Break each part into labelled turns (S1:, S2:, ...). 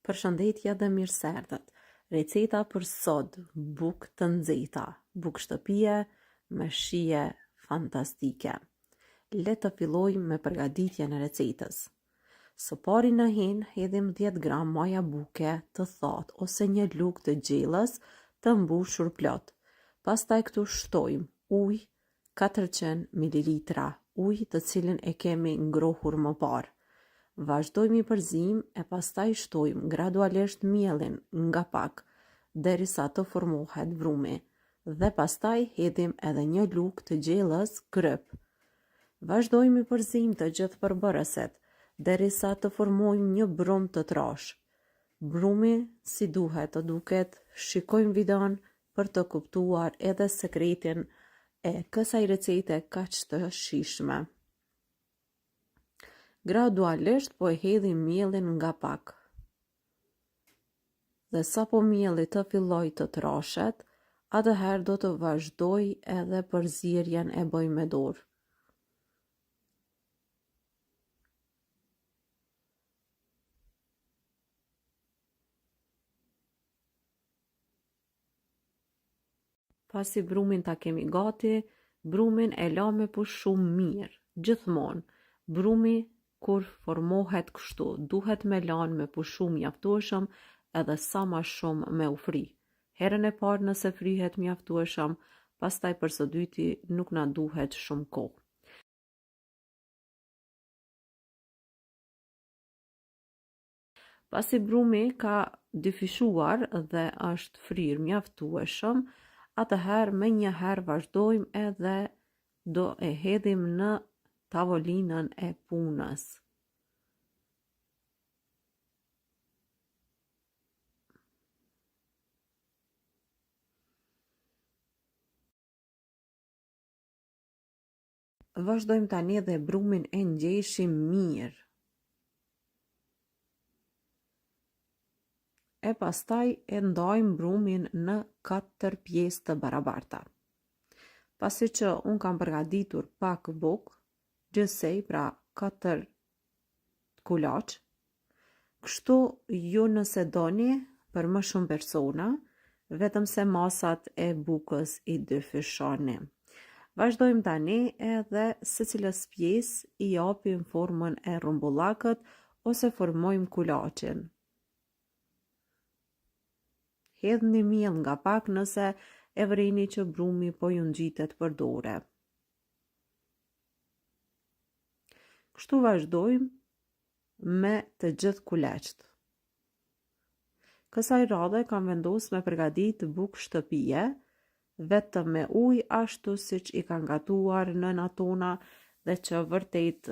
S1: Përshëndetje dhe mirëserdhët. Receta për sod, bukë të nxehta, bukë shtëpie me shije fantastike. Le të fillojmë me përgatitjen e recetës. Së pari në hin hedhim 10 gram maja buke të thatë ose një lugë të gjellës të mbushur plot. Pastaj këtu shtojmë ujë 400 ml, ujë të cilin e kemi ngrohur më parë. Vazhdojmë i përzim e pastaj shtojmë gradualisht mielin nga pak derisa të formohet vrumi dhe pastaj hedhim edhe një lugë të gjellës kryp. Vazhdojmë i përzim të gjithë përbërëset derisa të formojmë një brum të trash. Brumi si duhet të duket, shikojmë videon për të kuptuar edhe sekretin e kësaj recete kaq të shijshme. Gradualisht po e hedhim mielin nga pak. Dhe sa po mielli të filloj të trashet, atëherë do të vazhdoj edhe përzierjen e bëj me dorë. Pasi brumin ta kemi gati, brumin e la me pushu mirë, gjithmonë. Brumi kur formohet kështu, duhet me lanë me pushu mjaftueshëm edhe sa ma shumë me u fri. Herën e parë nëse frihet mjaftueshëm, pastaj për së dyti nuk na duhet shumë kohë. Pasi brumi ka dyfishuar dhe është frirë mjaftueshëm, atëherë me njëherë vazhdojmë edhe do e hedhim në tavolinën e punës. Vazhdojmë tani dhe brumin e ngjeshim mirë. E pastaj e ndajmë brumin në 4 pjesë të barabarta. Pasi që unë kam përgatitur pak bukë, gjësej pra 4 kulaç, kështu ju nëse doni për më shumë persona, vetëm se masat e bukës i dyfishoni. Vazhdojmë tani edhe secilës pjesë i japim formën e rumbullakët ose formojmë kulaçin. Hedhni miell nga pak nëse e vrini që brumi po ju ngjitet për dore. Kështu vazhdojmë me të gjithë kulaçt. Kësaj radhe kam vendosur me përgatitë bukë shtëpie, vetëm me ujë ashtu siç i kanë gatuar nënat tona dhe që vërtet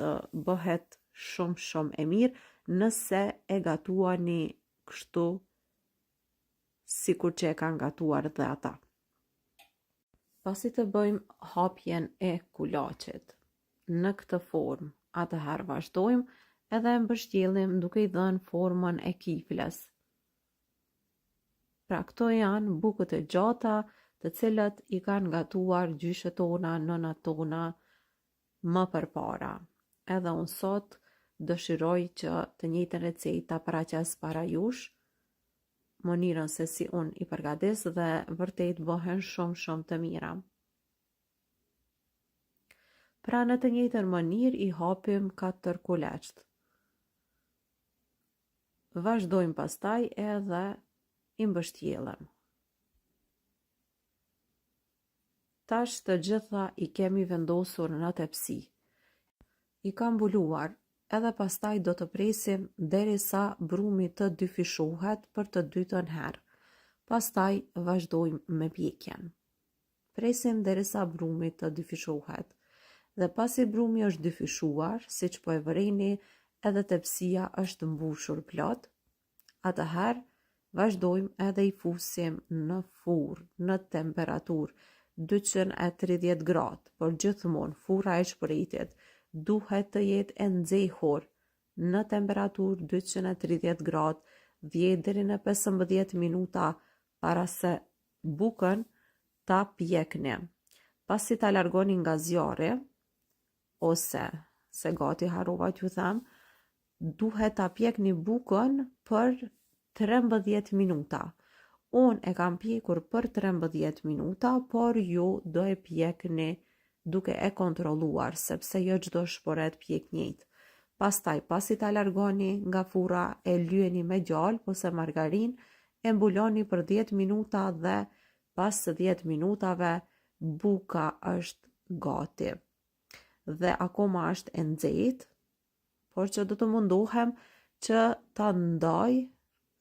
S1: bëhet shumë e mirë nëse e gatuani kështu sikur që e kanë gatuar dhe ata. Pasi të bëjmë hapjen e kulaçit në këtë formë, atëherë vazhdojmë edhe mbështjellim duke i dhënë formën e kifles. Pra këto janë bukët e gjata të cilët i kanë gatuar gjyshet tona, nënat tona më përpara. Edhe unë sot dëshiroj që të njëjtën recetë ta paraqes para jush, mënyrën se si unë i përgatis dhe vërtet bëhen shumë të mira. Pra në të njëjtën mënyrë i hapim 4 kulaçt. Vazhdojmë pastaj edhe i mbështjellëm. Tash të gjitha i kemi vendosur në tepsi. I kam mbuluar edhe pastaj do të presim derisa brumi të dyfishohet për të dytën herë. Pastaj vazhdojmë me pjekjen. Presim derisa brumi të dyfishohet. Dhe pasi brumi është dyfishuar, siç po e vëreni, edhe tepsia është mbushur plot, atëherë vazhdojmë edhe i fusim në furrë, në temperaturë 230 gradë, por gjithmonë furra e shpëritit duhet të jetë e nxehur në temperaturë 230 gradë 10 deri në 15 minuta para se bukën ta pjekni. Pasi ta largoni nga zjarri, ose se gati harrova t'ju them, duhet ta pjekni bukën për 13 minuta. Unë e kam pjekur për 13 minuta, por ju do e pjekni duke e kontrolluar, sepse jo çdo shporet pjek njëjtë. Pastaj, pasi ta largoni nga furra, e lyeni me gjallë ose margarin, e mbuloni për 10 minuta dhe pas 10 minutave buka është gati. Dhe akoma është e nxehtë, por që do të munduhem që ta ndaj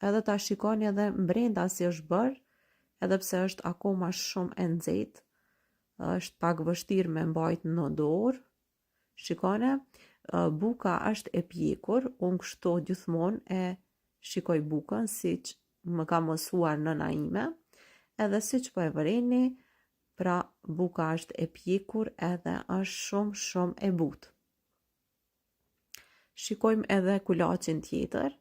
S1: edhe ta shikoni edhe brenda si është bërë, edhe pse është akoma shumë e nxehtë, është pak vështirë me mbajt në dorë. Shikone, buka është e pjekur, unë kështu gjithmonë e shikoj bukën siç më ka mësuar nëna ime, edhe siç po e vëreni, pra buka është e pjekur edhe është shumë e butë. Shikojmë edhe kulaçin tjetër,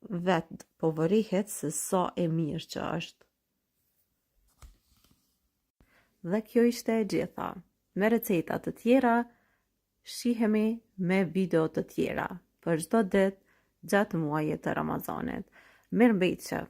S1: vetë po vërihet se sa e mirë që është. Dhe kjo ishte e gjitha. Me receta të tjera, shihemi me video të tjera për çdo ditë gjatë muajit të Ramazanit. Mirëmbëjtje.